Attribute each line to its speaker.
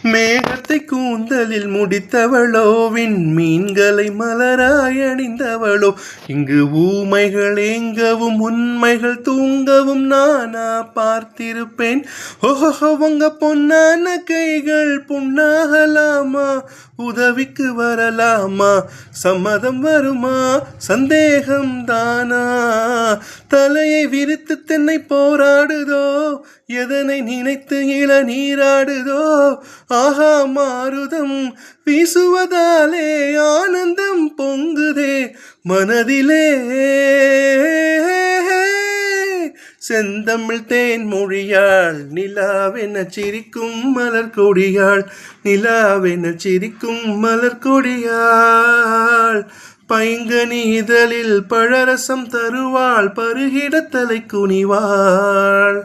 Speaker 1: மேகத்தை கூந்தலில் முடித்தவளோ மீன்களை மலராய் அணிந்தவளோ இங்கு ஊமைகள் எங்கவும் உண்மைகள் தூங்கவும் நானா பார்த்திருப்பேன். ஓஹோ உங்க பொன்னான கைகள் புண்ணாகலாமா, உதவிக்கு வரலாமா, சம்மதம் வருமா, சந்தேகம் தானா, தலையை விரித்து தென்னை போராடுதோ, எதனை நினைத்து இளநீராடுதோ, ஆஹா மாருதம் வீசுவதாலே ஆனந்தம் பொங்குதே மனதிலே. செந்தமிழ் தேன் மொழியாள் நிலாவென சிரிக்கும் மலர் கொடியாள், நிலாவென சிரிக்கும் மலர் கொடியாள், பைங்கனி இதழில் பழரசம் தருவாள், பருகிட தலை குனிவாள்.